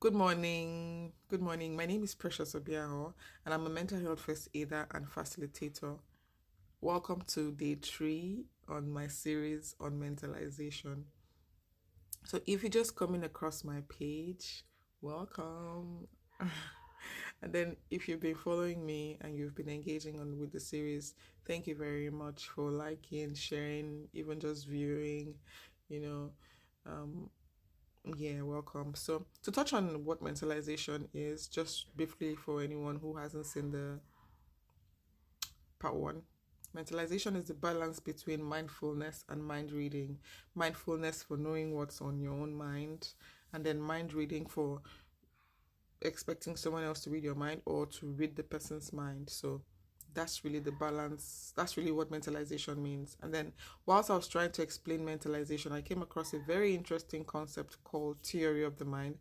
Good morning. Good morning. My name is Precious Obiaho, and I'm a mental health first aider and facilitator. Welcome to day 3 on my series on mentalization. So, if you're just coming across my page, welcome. And then, if you've been following me and you've been engaging on with the series, thank you very much for liking, sharing, even just viewing. You know, um, yeah, welcome. So, to touch on what mentalization is, just briefly for anyone who hasn't seen the part one, mentalization is the balance between mindfulness and mind reading. Mindfulness for knowing what's on your own mind, and then mind reading for expecting someone else to read your mind or to read the person's mind. So, that's really the balance. That's really what mentalization means. And then, whilst I was trying to explain mentalization, I came across a very interesting concept called theory of the mind.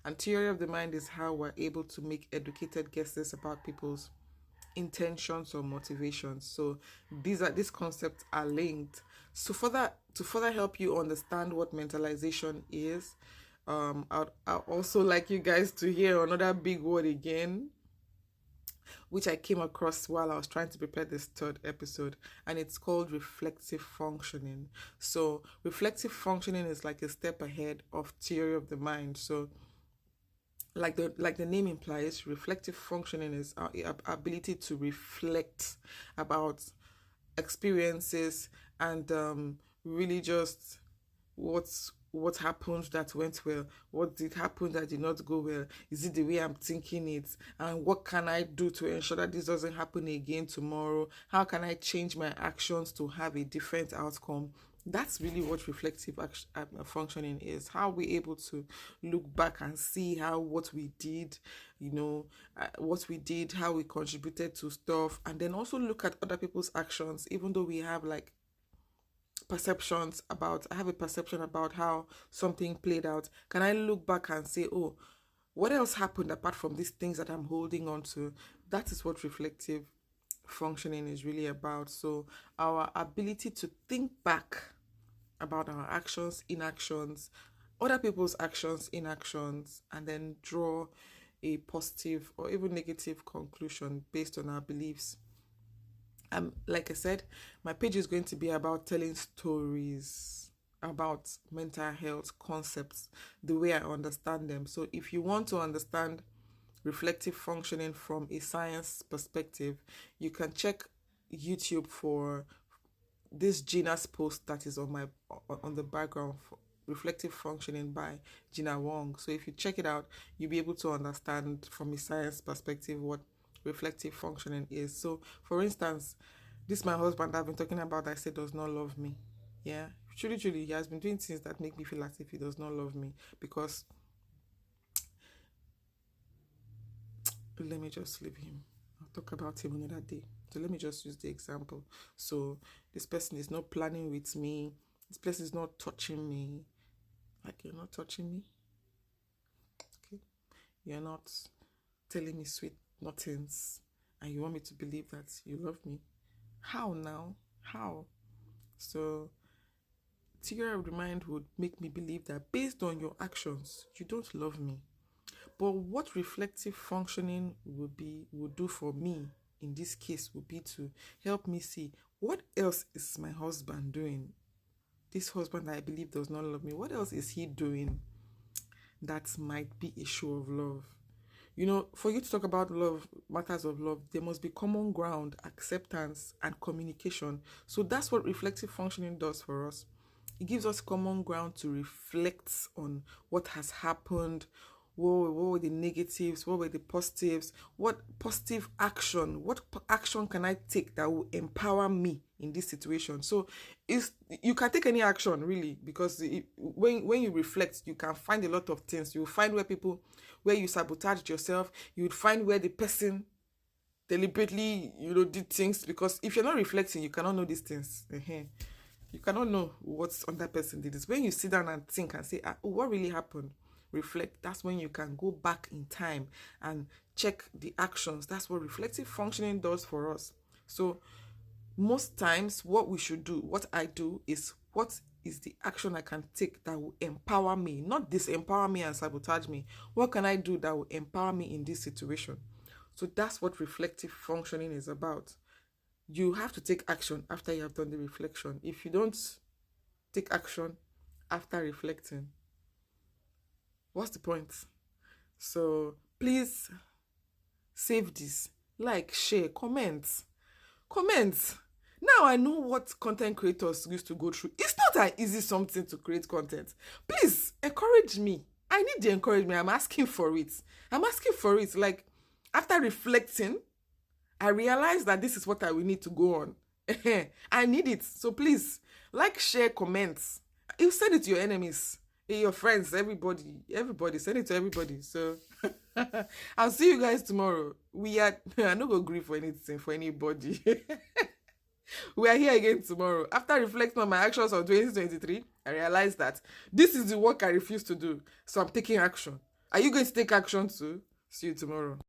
And theory of the mind is how we're able to make educated guesses about people's intentions or motivations. So these concepts are linked. So further help you understand what mentalization is, I'd also like you guys to hear another big word again, which I came across while I was trying to prepare this third episode, and it's called reflective functioning. So, reflective functioning is like a step ahead of theory of the mind. So, like the name implies, reflective functioning is our ability to reflect about experiences and really just what happened that went well, what did happen that did not go well, is it the way I'm thinking it, and what can I do to ensure that this doesn't happen again tomorrow, how can I change my actions to have a different outcome. That's really what functioning is. How we able to look back and see how what we did, what we did, how we contributed to stuff, and then also look at other people's actions, even though we have like I have a perception about how something played out. Can I look back and say, oh, what else happened apart from these things that I'm holding on to? That is what reflective functioning is really about. So, our ability to think back about our actions, inactions, other people's actions, inactions, and then draw a positive or even negative conclusion based on our beliefs. Like I said, my page is going to be about telling stories about mental health concepts the way I understand them. So if you want to understand reflective functioning from a science perspective, you can check YouTube for this Gina's post that is on the background for reflective functioning by Gina Wong. So if you check it out, you'll be able to understand from a science perspective what reflective functioning is. So for instance, this my husband I've been talking about I said does not love me. Yeah. Truly, he has been doing things that make me feel as if he does not love me. Because let me just leave him. I'll talk about him another day. So let me just use the example. So this person is not planning with me. This person is not touching me. Like, you're not touching me. Okay. You're not telling me sweet nothings. And you want me to believe that you love me. How now? How? So theory of the mind would make me believe that based on your actions, you don't love me. But what reflective functioning would do for me in this case would be to help me see what else is my husband doing. This husband that I believe does not love me, what else is he doing that might be a show of love? For you to talk about love, matters of love, there must be common ground, acceptance, and communication. So that's what reflective functioning does for us. It gives us common ground to reflect on what has happened, what were the negatives, what were the positives, what positive action, action can I take that will empower me in this situation. So you can take any action really, because when you reflect, you can find a lot of things. You will find where you sabotaged yourself. You would find where the person deliberately did things, because if you're not reflecting, you cannot know these things. You cannot know what's on that person did. This when you sit down and think and say, what really happened? Reflect. That's when you can go back in time and check the actions. That's what reflective functioning does for us. So most times what I do is what is the action I can take that will empower me, not disempower me and sabotage me? What can I do that will empower me in this situation? So that's what reflective functioning is about. You have to take action after you have done the reflection. If you don't take action after reflecting, what's the point? So please save this, like, share, comment. Now I know what content creators used to go through. It's not an easy something to create content. Please encourage me. I need the encouragement. I'm asking for it. Like, after reflecting, I realized that this is what I will need to go on. I need it. So please, like, share, comments. You send it to your enemies, your friends, everybody, send it to everybody. So I'll see you guys tomorrow. I'm not gonna agree for anything for anybody. We are here again tomorrow. After reflecting on my actions of 2023, I realized that this is the work I refuse to do. So I'm taking action. Are you going to take action too? See you tomorrow.